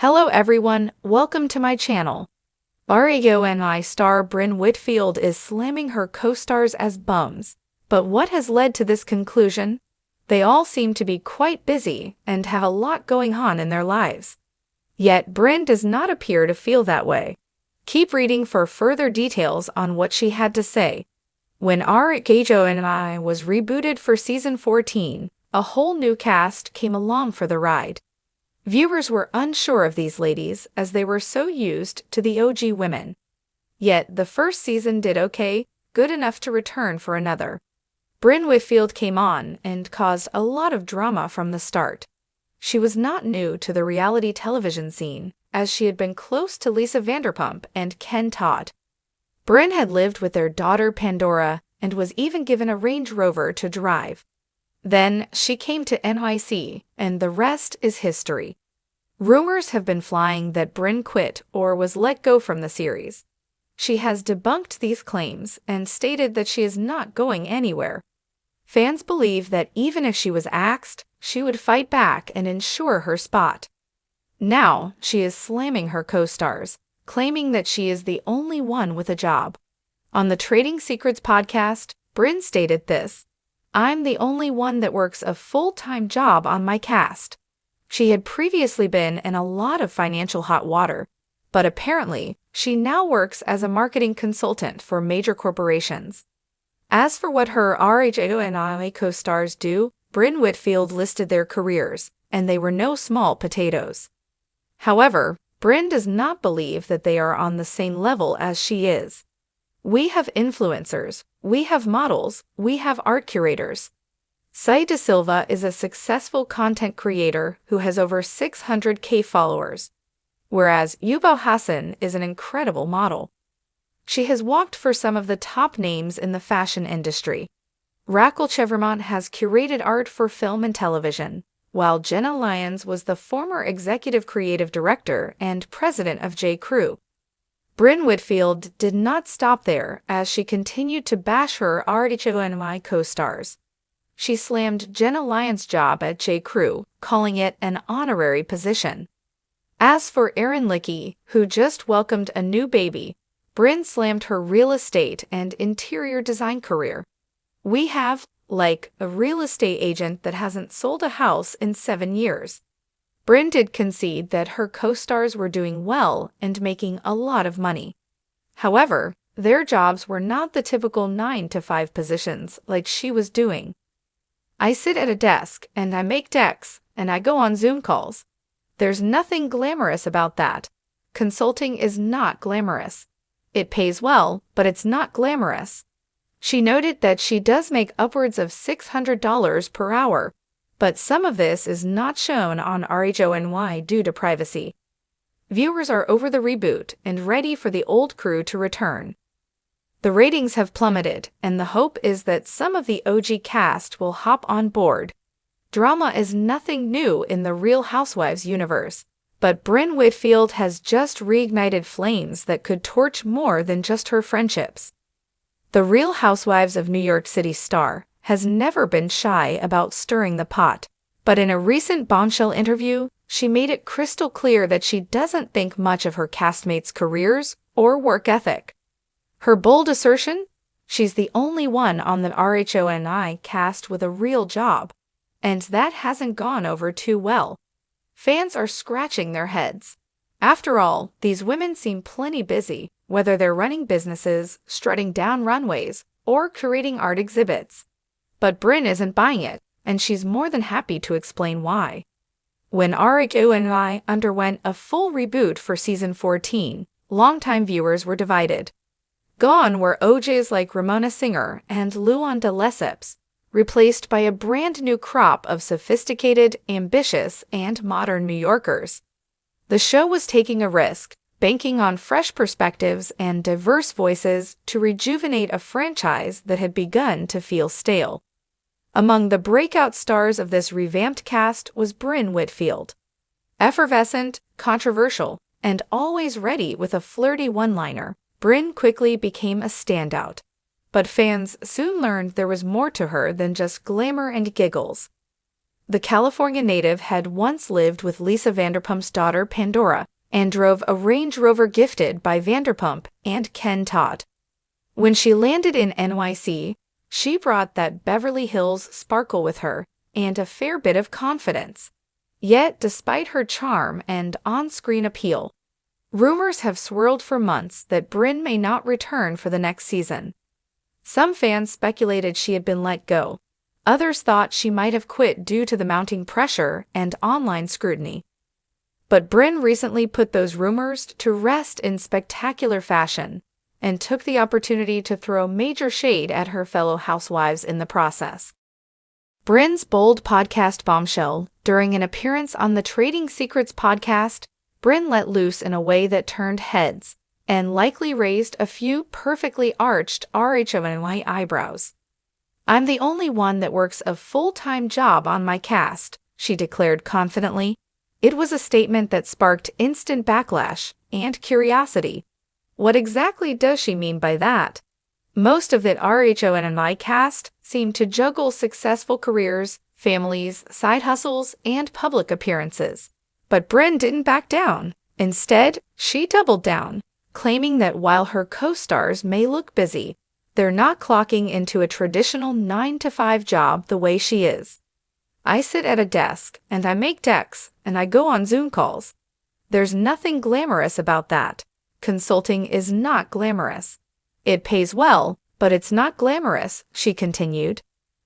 Hello everyone, welcome to my channel. RHONY star Brynn Whitfield is slamming her co-stars as bums. But what has led to this conclusion? They all seem to be quite busy and have a lot going on in their lives. Yet Brynn does not appear to feel that way. Keep reading for further details on what she had to say. When RHONY was rebooted for season 14, a whole new cast came along for the ride. Viewers were unsure of these ladies as they were so used to the OG women. Yet the first season did okay, good enough to return for another. Brynn Whitfield came on and caused a lot of drama from the start. She was not new to the reality television scene, as she had been close to Lisa Vanderpump and Ken Todd. Brynn had lived with their daughter Pandora and was even given a Range Rover to drive. Then she came to NYC, and the rest is history. Rumors have been flying that Brynn quit or was let go from the series. She has debunked these claims and stated that she is not going anywhere. Fans believe that even if she was axed, she would fight back and ensure her spot. Now she is slamming her co-stars, claiming that she is the only one with a job. On the Trading Secrets podcast, Brynn stated this: "I'm the only one that works a full-time job on my cast." She had previously been in a lot of financial hot water, but apparently she now works as a marketing consultant for major corporations. As for what her RHONY co-stars do, Brynn Whitfield listed their careers, and they were no small potatoes. However, Brynn does not believe that they are on the same level as she is. "We have influencers, we have models, we have art curators." Sai De Silva is a successful content creator who has over 600K followers, whereas Yubo Hassan is an incredible model. She has walked for some of the top names in the fashion industry. Raquel Chevermont has curated art for film and television, while Jenna Lyons was the former executive creative director and president of J.Crew. Brynn Whitfield did not stop there as she continued to bash her RHONY co-stars. She slammed Jenna Lyons' job at J.Crew, calling it an honorary position. As for Erin Lickie, who just welcomed a new baby, Brynn slammed her real estate and interior design career. "We have, like, a real estate agent that hasn't sold a house in 7 years." Brynn did concede that her co-stars were doing well and making a lot of money. However, their jobs were not the typical 9-to-5 positions like she was doing. "I sit at a desk, and I make decks, and I go on Zoom calls. There's nothing glamorous about that. Consulting is not glamorous. It pays well, but it's not glamorous." She noted that she does make upwards of $600 per hour, but some of this is not shown on RHONY due to privacy. Viewers are over the reboot and ready for the old crew to return. The ratings have plummeted, and the hope is that some of the OG cast will hop on board. Drama is nothing new in the Real Housewives universe, but Brynn Whitfield has just reignited flames that could torch more than just her friendships. The Real Housewives of New York City star has never been shy about stirring the pot, but in a recent Bombshell interview, she made it crystal clear that she doesn't think much of her castmates' careers or work ethic. Her bold assertion? She's the only one on the RHONY cast with a real job, and that hasn't gone over too well. Fans are scratching their heads. After all, these women seem plenty busy, whether they're running businesses, strutting down runways, or curating art exhibits. But Brynn isn't buying it, and she's more than happy to explain why. When RHONY underwent a full reboot for season 14, longtime viewers were divided. Gone were OJs like Ramona Singer and Luan de Lesseps, replaced by a brand new crop of sophisticated, ambitious, and modern New Yorkers. The show was taking a risk, banking on fresh perspectives and diverse voices to rejuvenate a franchise that had begun to feel stale. Among the breakout stars of this revamped cast was Brynn Whitfield. Effervescent, controversial, and always ready with a flirty one-liner, Brynn quickly became a standout. But fans soon learned there was more to her than just glamour and giggles. The California native had once lived with Lisa Vanderpump's daughter Pandora and drove a Range Rover gifted by Vanderpump and Ken Todd. When she landed in NYC, she brought that Beverly Hills sparkle with her and a fair bit of confidence. Yet, despite her charm and on-screen appeal, rumors have swirled for months that Brynn may not return for the next season. Some fans speculated she had been let go. Others thought she might have quit due to the mounting pressure and online scrutiny. But Brynn recently put those rumors to rest in spectacular fashion and took the opportunity to throw major shade at her fellow housewives in the process. Brynn's bold podcast bombshell. During an appearance on the Trading Secrets podcast, Brynn let loose in a way that turned heads and likely raised a few perfectly arched RHONY eyebrows. "I'm the only one that works a full-time job on my cast," she declared confidently. It was a statement that sparked instant backlash and curiosity. What exactly does she mean by that? Most of the RHONY cast seem to juggle successful careers, families, side hustles, and public appearances. But Brynn didn't back down. Instead, she doubled down, claiming that while her co-stars may look busy, they're not clocking into a traditional 9-to-5 job the way she is. "I sit at a desk, and I make decks, and I go on Zoom calls. There's nothing glamorous about that. Consulting is not glamorous. It pays well, but it's not glamorous," she continued.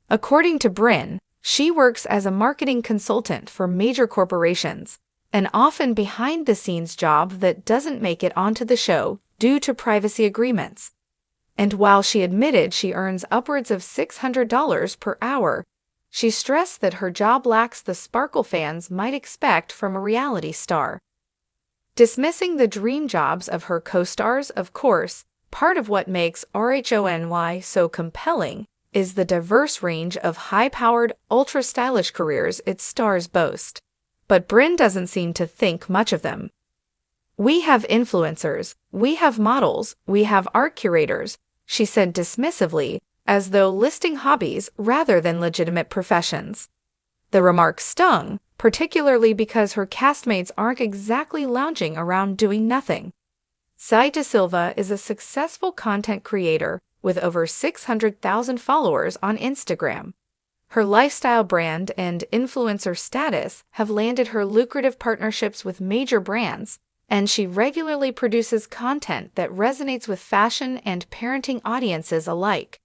According to Brynn, she works as a marketing consultant for major corporations, an often behind-the-scenes job that doesn't make it onto the show due to privacy agreements. And while she admitted she earns upwards of $600 per hour, she stressed that her job lacks the sparkle fans might expect from a reality star. Dismissing the dream jobs of her co-stars, of course, part of what makes RHONY so compelling is the diverse range of high-powered, ultra-stylish careers its stars boast. But Brynn doesn't seem to think much of them. "We have influencers, we have models, we have art curators," she said dismissively, as though listing hobbies rather than legitimate professions. The remark stung, particularly because her castmates aren't exactly lounging around doing nothing. Sai De Silva is a successful content creator with over 600,000 followers on Instagram. Her lifestyle brand and influencer status have landed her lucrative partnerships with major brands, and she regularly produces content that resonates with fashion and parenting audiences alike.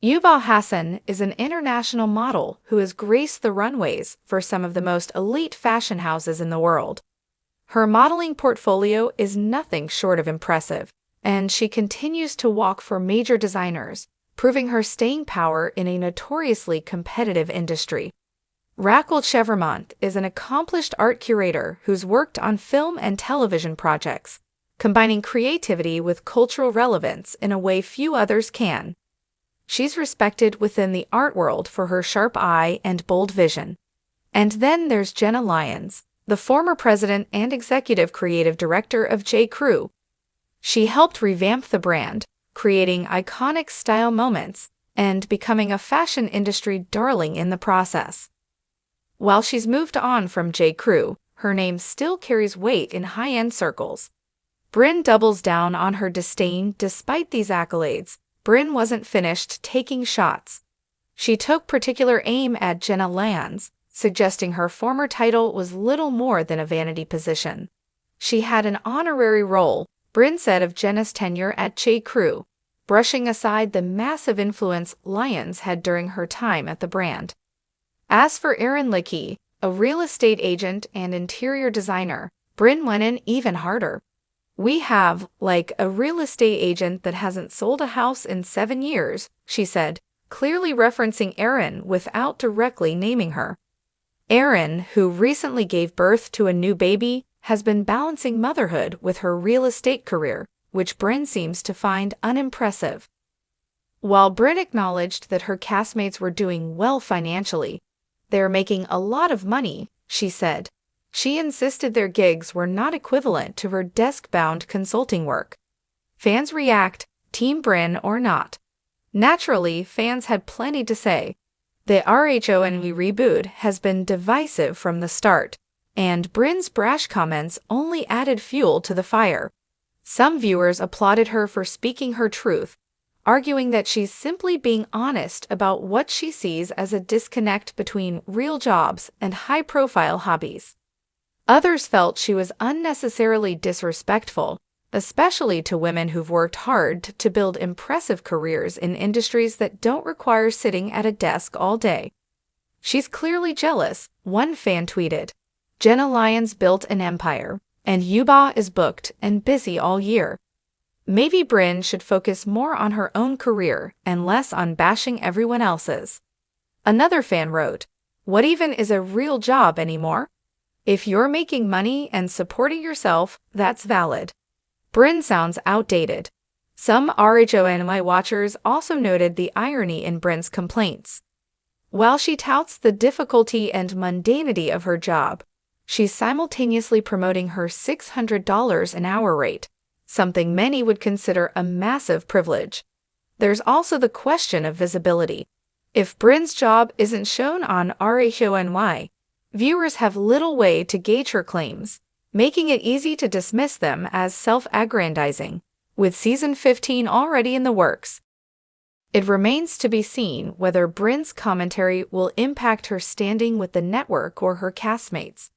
Yuval Hassan is an international model who has graced the runways for some of the most elite fashion houses in the world. Her modeling portfolio is nothing short of impressive, and she continues to walk for major designers, proving her staying power in a notoriously competitive industry. Raquel Chevermont is an accomplished art curator who's worked on film and television projects, combining creativity with cultural relevance in a way few others can. She's respected within the art world for her sharp eye and bold vision. And then there's Jenna Lyons, the former president and executive creative director of J.Crew. She helped revamp the brand, creating iconic style moments and becoming a fashion industry darling in the process. While she's moved on from J.Crew, her name still carries weight in high-end circles. Brynn doubles down on her disdain despite these accolades. Brynn wasn't finished taking shots. She took particular aim at Jenna Lyons, suggesting her former title was little more than a vanity position. She had an honorary role, Brynn said of Jenna's tenure at J.Crew, brushing aside the massive influence Lyons had during her time at the brand. As for Erin Lickey, a real estate agent and interior designer, Brynn went in even harder. "We have, like, a real estate agent that hasn't sold a house in 7 years, she said, clearly referencing Erin without directly naming her. Erin, who recently gave birth to a new baby, has been balancing motherhood with her real estate career, which Brynn seems to find unimpressive. While Brynn acknowledged that her castmates were doing well financially, "They're making a lot of money," she said. She insisted their gigs were not equivalent to her desk-bound consulting work. Fans react, Team Brynn or not. Naturally, fans had plenty to say. The RHONY reboot has been divisive from the start, and Brynn's brash comments only added fuel to the fire. Some viewers applauded her for speaking her truth, arguing that she's simply being honest about what she sees as a disconnect between real jobs and high-profile hobbies. Others felt she was unnecessarily disrespectful, especially to women who've worked hard to build impressive careers in industries that don't require sitting at a desk all day. "She's clearly jealous," one fan tweeted. "Jenna Lyons built an empire, and Yuba is booked and busy all year. Maybe Brynn should focus more on her own career and less on bashing everyone else's." Another fan wrote, "What even is a real job anymore? If you're making money and supporting yourself, that's valid. Brynn sounds outdated." Some RHONY watchers also noted the irony in Brynn's complaints. While she touts the difficulty and mundanity of her job, she's simultaneously promoting her $600 an hour rate, something many would consider a massive privilege. There's also the question of visibility. If Brynn's job isn't shown on RHONY, viewers have little way to gauge her claims, making it easy to dismiss them as self-aggrandizing. With season 15 already in the works, it remains to be seen whether Brynn's commentary will impact her standing with the network or her castmates.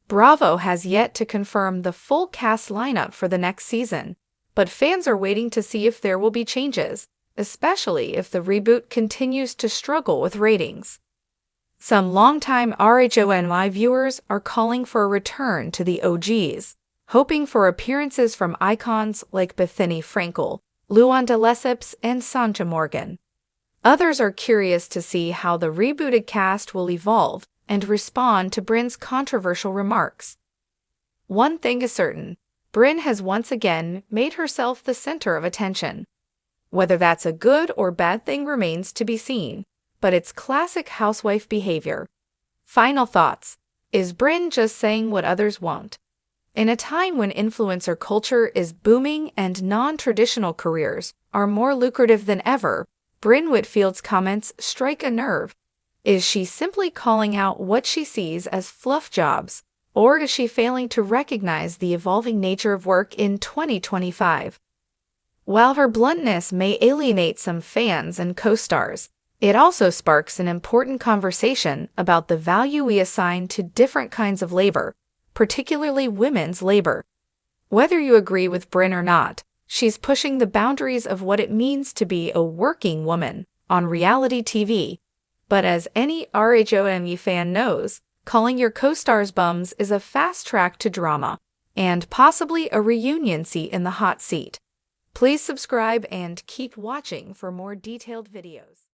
Bravo has yet to confirm the full cast lineup for the next season, but fans are waiting to see if there will be changes, especially if the reboot continues to struggle with ratings. Some longtime RHONY viewers are calling for a return to the OGs, hoping for appearances from icons like Bethany Frankel, Luanda Lesseps, and Sanja Morgan. Others are curious to see how the rebooted cast will evolve and respond to Brynn's controversial remarks. One thing is certain, Brynn has once again made herself the center of attention. Whether that's a good or bad thing remains to be seen, but it's classic housewife behavior. Final thoughts. Is Brynn just saying what others won't? In a time when influencer culture is booming and non-traditional careers are more lucrative than ever, Brynn Whitfield's comments strike a nerve. Is she simply calling out what she sees as fluff jobs, or is she failing to recognize the evolving nature of work in 2025? While her bluntness may alienate some fans and co-stars, it also sparks an important conversation about the value we assign to different kinds of labor, particularly women's labor. Whether you agree with Brynn or not, she's pushing the boundaries of what it means to be a working woman on reality TV. But as any RHONY fan knows, calling your co-stars bums is a fast track to drama, and possibly a reunion seat in the hot seat. Please subscribe and keep watching for more detailed videos.